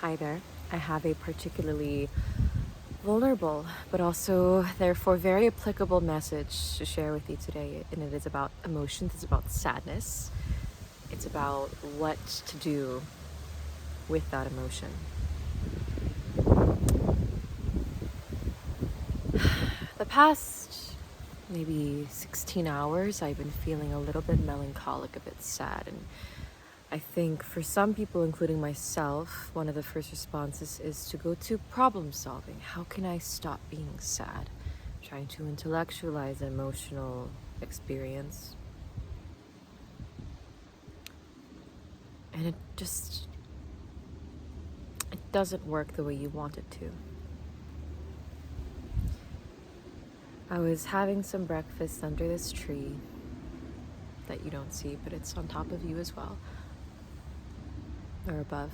Hi there. I have a particularly vulnerable, but also therefore very applicable message to share with you today. And it is about emotions, it's about sadness, it's about what to do with that emotion. The past maybe 16 hours, I've been feeling a little bit melancholic, a bit sad. And I think for some people, including myself, one of the first responses is to go to problem solving. How can I stop being sad? Trying to intellectualize an emotional experience. And it doesn't work the way you want it to. I was having some breakfast under this tree that you don't see, but it's on top of you as well, or above.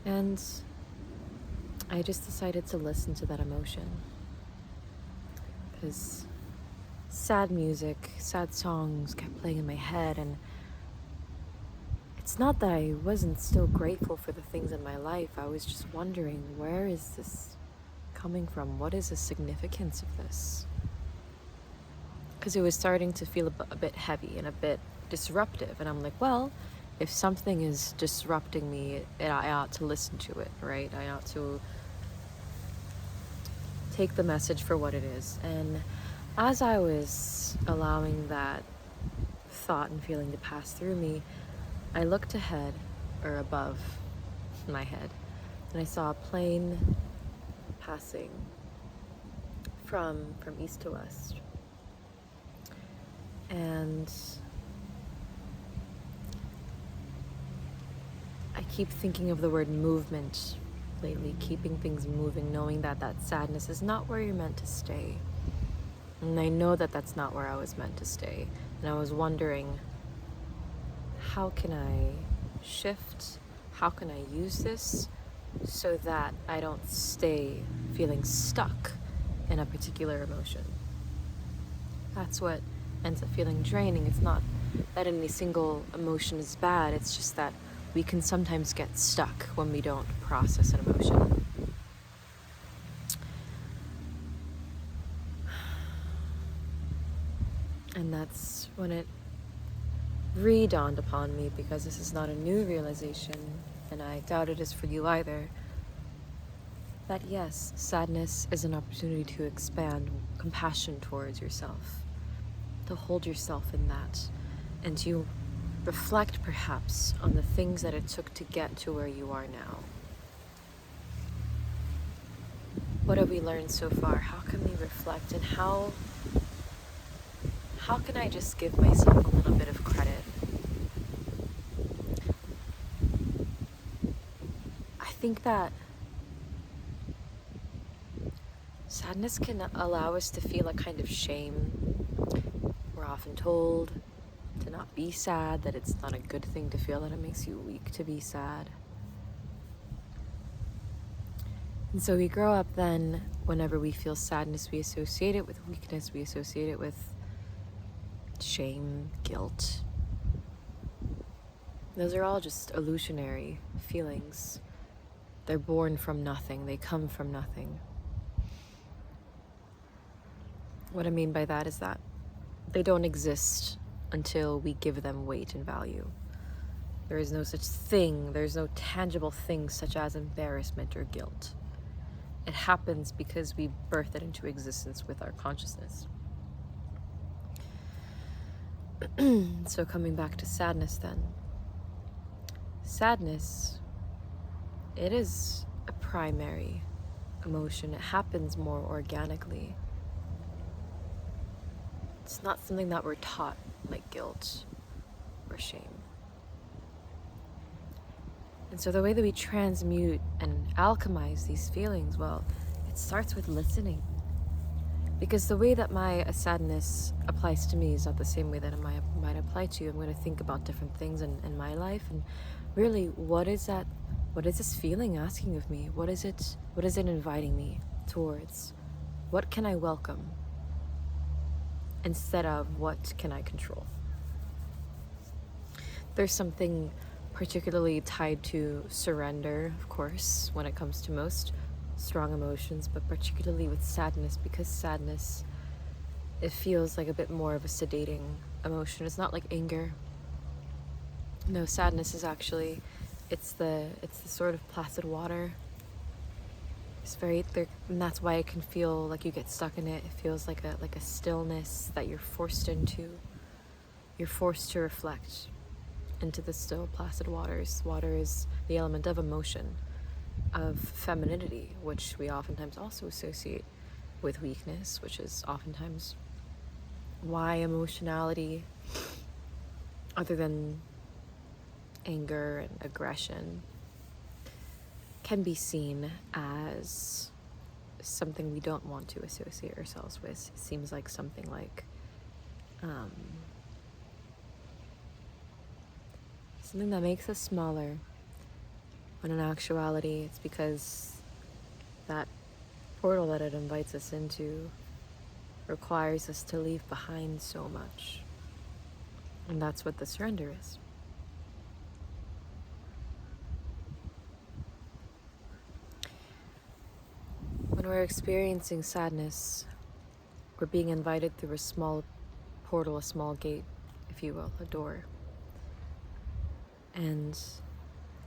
And I just decided to listen to that emotion. Because sad music, sad songs kept playing in my head, and it's not that I wasn't still grateful for the things in my life. I was just wondering, where is this coming from? What is the significance of this? Because it was starting to feel a bit heavy and a bit disruptive, and I'm like, well, if something is disrupting me, I ought to listen to it, right? I ought to take the message for what it is. And as I was allowing that thought and feeling to pass through me, I looked ahead, or above my head, and I saw a plane passing from east to west. And I keep thinking of the word movement lately, keeping things moving, knowing that that sadness is not where you're meant to stay. And I know that that's not where I was meant to stay. And I was wondering, how can I shift? How can I use this so that I don't stay feeling stuck in a particular emotion? That's what ends up feeling draining. It's not that any single emotion is bad, it's just that we can sometimes get stuck when we don't process an emotion. And that's when it re-dawned upon me, because this is not a new realization, and I doubt it is for you either, that yes, sadness is an opportunity to expand compassion towards yourself, to hold yourself in that, and to reflect perhaps on the things that it took to get to where you are now. What have we learned so far? How can we reflect, and how can I just give myself a little bit of credit? I think that sadness can allow us to feel a kind of shame. We're often told to not be sad, that it's not a good thing to feel, that it makes you weak to be sad. And so we grow up then, whenever we feel sadness, we associate it with weakness, we associate it with shame, guilt. Those are all just illusionary feelings. They're born from nothing, they come from nothing. What I mean by that is that they don't exist until we give them weight and value. There is no such thing, there's no tangible thing such as embarrassment or guilt. It happens because we birth it into existence with our consciousness. So coming back to sadness then. Sadness, it is a primary emotion. It happens more organically. It's not something that we're taught, like guilt or shame. And so the way that we transmute and alchemize these feelings, well, it starts with listening. Because the way that my sadness applies to me is not the same way that it might apply to you. I'm going to think about different things in my life, and really, what is that? What is this feeling asking of me? What is it inviting me towards? What can I welcome? Instead of what can I control? There's something particularly tied to surrender, of course, when it comes to most strong emotions, but particularly with sadness, because sadness, it feels like a bit more of a sedating emotion. It's not like anger. No, sadness is actually, it's the sort of placid water. It's very there, and that's why it can feel like you get stuck in it. It feels like a stillness that you're forced into. You're forced to reflect into the still, placid waters. Water is the element of emotion, of femininity, which we oftentimes also associate with weakness, which is oftentimes why emotionality, other than anger and aggression, can be seen as something we don't want to associate ourselves with. It seems like something like something that makes us smaller, when in actuality it's because that portal that it invites us into requires us to leave behind so much. And that's what the surrender is. When we're experiencing sadness, we're being invited through a small portal, a small gate, if you will, a door. And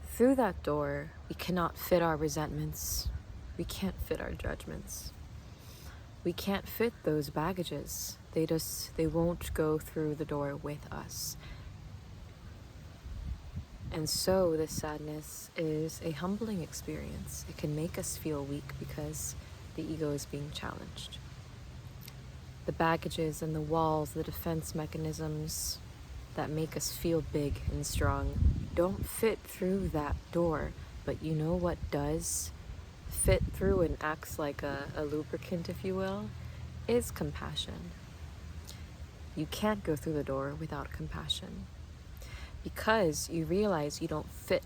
through that door, we cannot fit our resentments. We can't fit our judgments. We can't fit those baggages. They won't go through the door with us. And so this sadness is a humbling experience. It can make us feel weak because the ego is being challenged. The baggages and the walls, the defense mechanisms that make us feel big and strong don't fit through that door. But you know what does fit through and acts like a lubricant, if you will, is compassion. You can't go through the door without compassion, because you realize you don't fit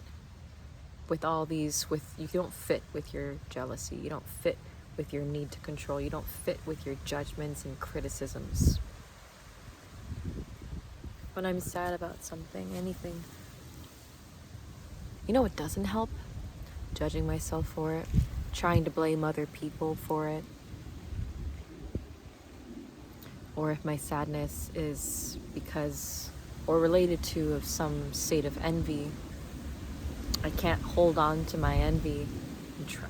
with all these, you don't fit with your jealousy, you don't fit with your need to control, you don't fit with your judgments and criticisms. When I'm sad about something, anything, you know what doesn't help? Judging myself for it, trying to blame other people for it. Or if my sadness is because, or related to, of some state of envy, I can't hold on to my envy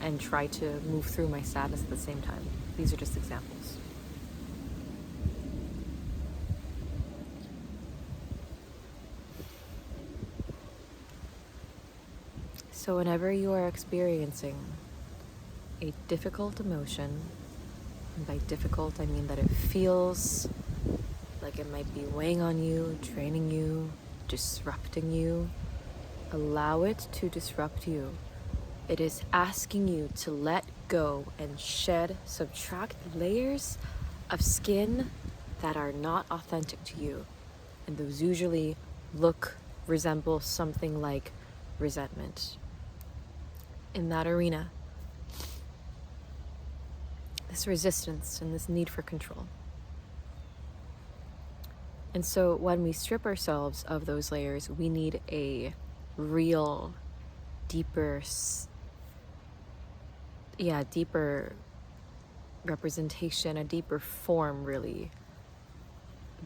and try to move through my sadness at the same time. These are just examples. So whenever you are experiencing a difficult emotion, and by difficult I mean that it feels like it might be weighing on you, draining you, disrupting you, allow it to disrupt you. It is asking you to let go and shed, subtract layers of skin that are not authentic to you. And those usually resemble something like resentment. In that arena, this resistance and this need for control. And so when we strip ourselves of those layers, we need a real, deeper representation, a deeper form, really.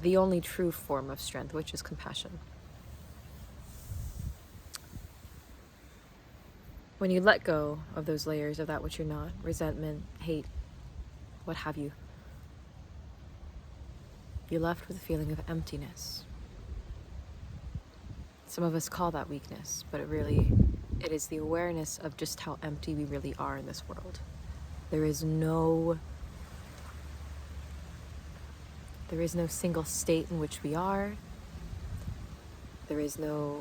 The only true form of strength, which is compassion. When you let go of those layers of that which you're not, resentment, hate, what have you, you're left with a feeling of emptiness. Some of us call that weakness, but it is the awareness of just how empty we really are in this world. There is no single state in which we are. There is no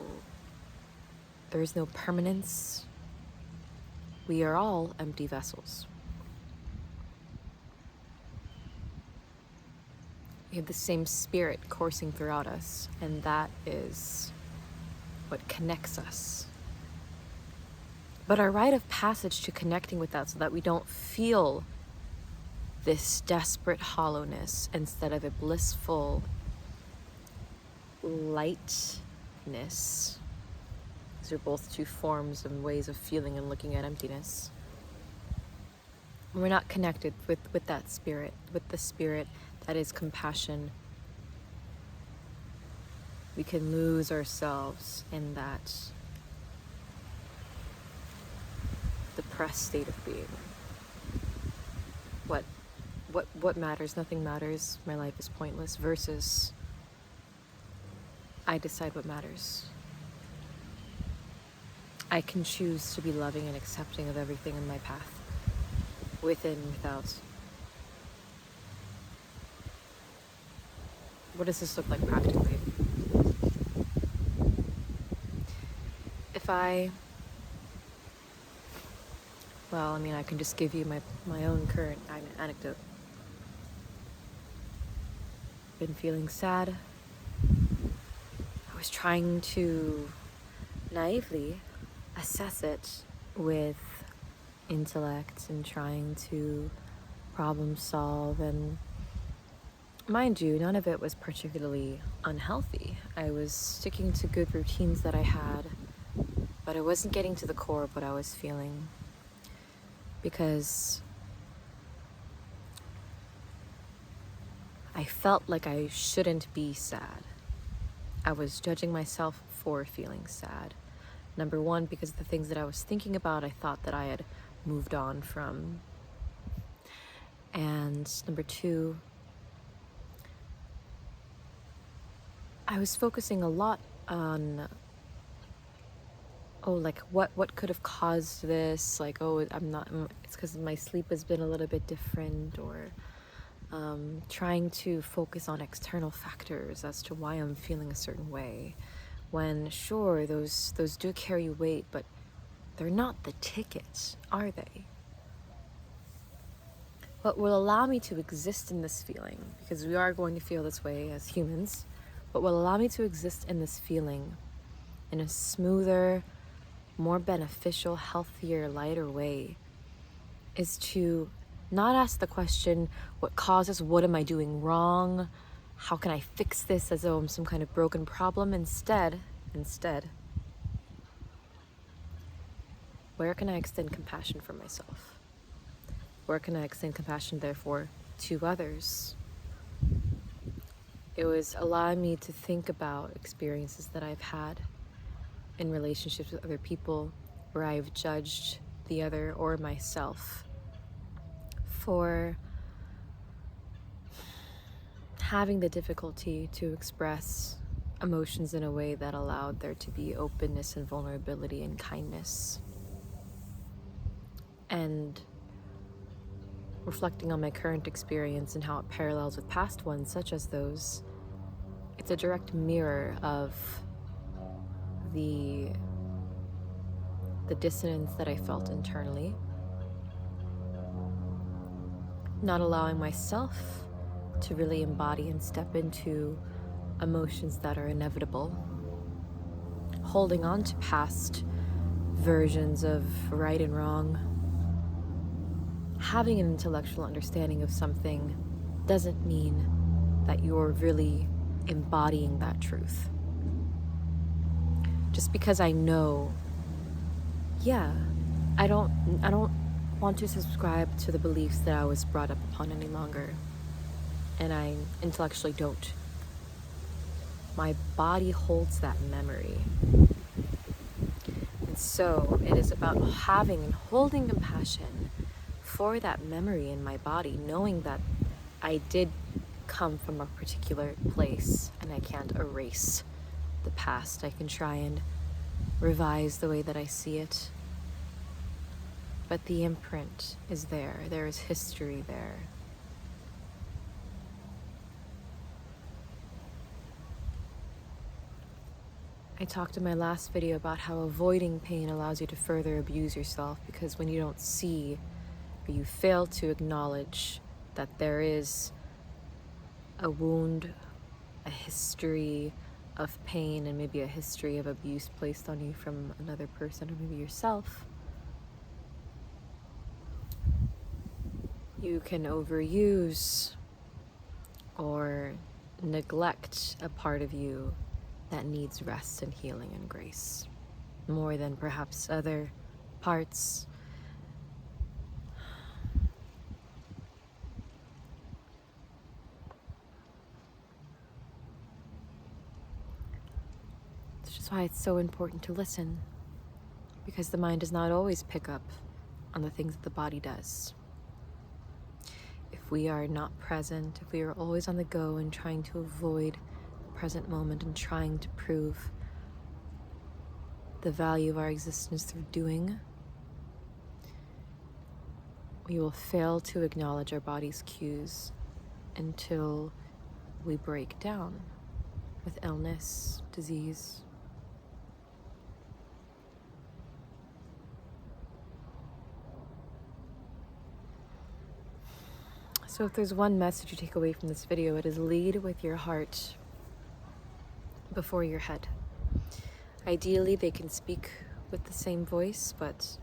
permanence. We are all empty vessels. We have the same spirit coursing throughout us, and that is what connects us. But our rite of passage to connecting with that, so that we don't feel this desperate hollowness instead of a blissful lightness. These these are both two forms and ways of feeling and looking at emptiness. We're not connected with that spirit, with the spirit that is compassion. We can lose ourselves in that depressed state of being. What matters? Nothing matters. My life is pointless. Versus, I decide what matters. I can choose to be loving and accepting of everything in my path, within, without. What does this look like practically? If I can just give you my own current anecdote. Been feeling sad. I was trying to naively assess it with intellect and trying to problem solve, and mind you, none of it was particularly unhealthy. I was sticking to good routines that I had, but I wasn't getting to the core of what I was feeling, because I felt like I shouldn't be sad. I was judging myself for feeling sad. Number one, because the things that I was thinking about, I thought that I had moved on from. And number two, I was focusing a lot on, what could have caused this? It's because my sleep has been a little bit different, or trying to focus on external factors as to why I'm feeling a certain way. When sure, those do carry weight, but they're not the ticket, are they? What will allow me to exist in this feeling, because we are going to feel this way as humans, what will allow me to exist in this feeling in a smoother, more beneficial, healthier, lighter way, is to not ask the question, what causes, what am I doing wrong? How can I fix this, as though I'm some kind of broken problem? Instead, where can I extend compassion for myself? Where can I extend compassion, therefore, to others? It was allowing me to think about experiences that I've had in relationships with other people where I've judged the other or myself for having the difficulty to express emotions in a way that allowed there to be openness and vulnerability and kindness. And reflecting on my current experience and how it parallels with past ones such as those, it's a direct mirror of the dissonance that I felt internally, not allowing myself to really embody and step into emotions that are inevitable, holding on to past versions of right and wrong. Having an intellectual understanding of something doesn't mean that you're really embodying that truth. Just because I know, I don't want to subscribe to the beliefs that I was brought up upon any longer, and I intellectually don't. My body holds that memory. And so it is about having and holding compassion for that memory in my body, knowing that I did come from a particular place and I can't erase the past. I can try and revise the way that I see it, but the imprint is there. There is history there. I talked in my last video about how avoiding pain allows you to further abuse yourself, because when you don't see, or you fail to acknowledge that there is a wound, a history of pain, and maybe a history of abuse placed on you from another person or maybe yourself, you can overuse or neglect a part of you that needs rest and healing and grace. more than perhaps other parts. Which is why it's so important to listen, because the mind does not always pick up on the things that the body does. If we are not present, if we are always on the go and trying to avoid the present moment and trying to prove the value of our existence through doing, we will fail to acknowledge our body's cues until we break down with illness, disease. So if there's one message you take away from this video, it is lead with your heart before your head. Ideally, they can speak with the same voice, but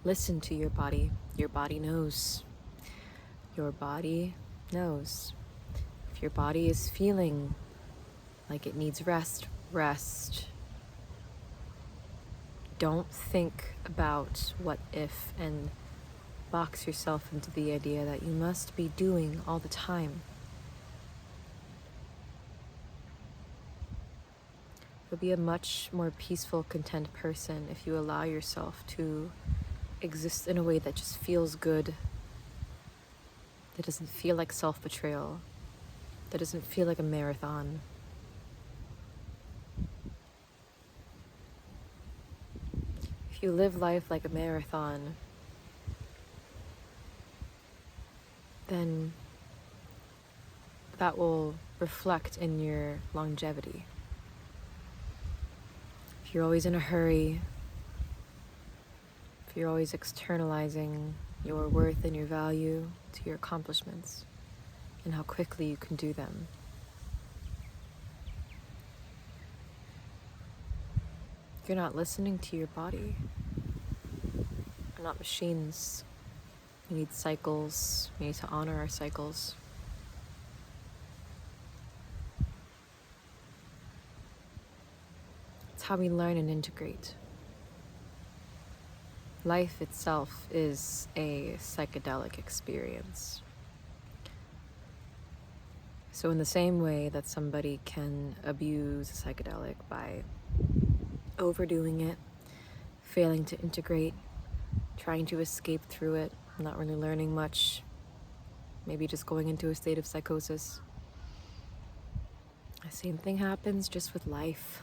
listen to your body. Your body knows. Your body knows. If your body is feeling like it needs rest, rest. Don't think about what if and box yourself into the idea that you must be doing all the time. You'll be a much more peaceful, content person if you allow yourself to exist in a way that just feels good, that doesn't feel like self-betrayal, that doesn't feel like a marathon. If you live life like a marathon, then that will reflect in your longevity. If you're always in a hurry, if you're always externalizing your worth and your value to your accomplishments and how quickly you can do them, you're not listening to your body. We're not machines. We need cycles. We need to honor our cycles. It's how we learn and integrate. Life itself is a psychedelic experience. So in the same way that somebody can abuse a psychedelic by overdoing it, failing to integrate, trying to escape through it, not really learning much, maybe just going into a state of psychosis, the same thing happens just with life.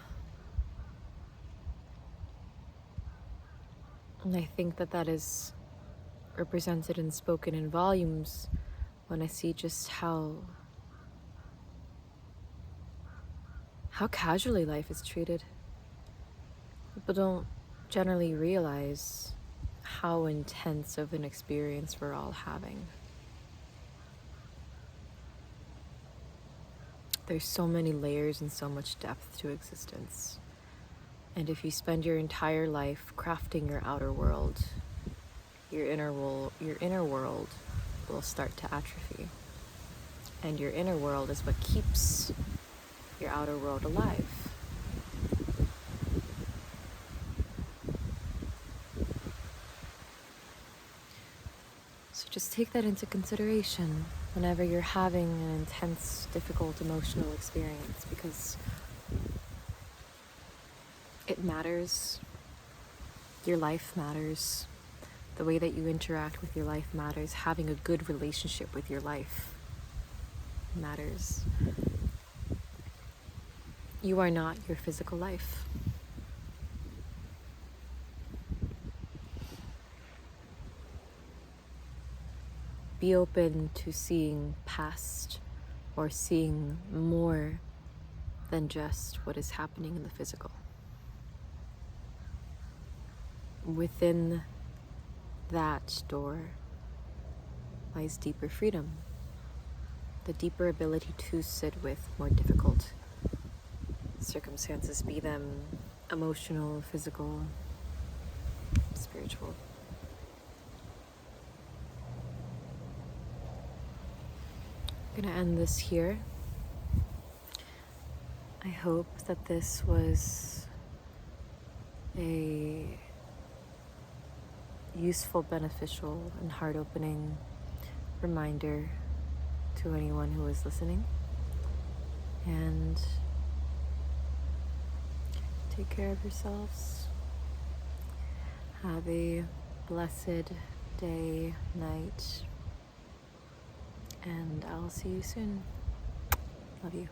And I think that that is represented and spoken in volumes when I see just how casually life is treated. People don't generally realize how intense of an experience we're all having. There's so many layers and so much depth to existence. And if you spend your entire life crafting your outer world, your inner world will start to atrophy. And your inner world is what keeps your outer world alive. So just take that into consideration whenever you're having an intense, difficult emotional experience, because it matters. Your life matters. The way that you interact with your life matters. Having a good relationship with your life matters. You are not your physical life. Be open to seeing past or seeing more than just what is happening in the physical. Within that door lies deeper freedom, the deeper ability to sit with more difficult circumstances, be them emotional, physical, spiritual. I'm gonna end this here. I hope that this was a useful, beneficial, and heart-opening reminder to anyone who is listening. And take care of yourselves. Have a blessed day, night, and I'll see you soon. Love you.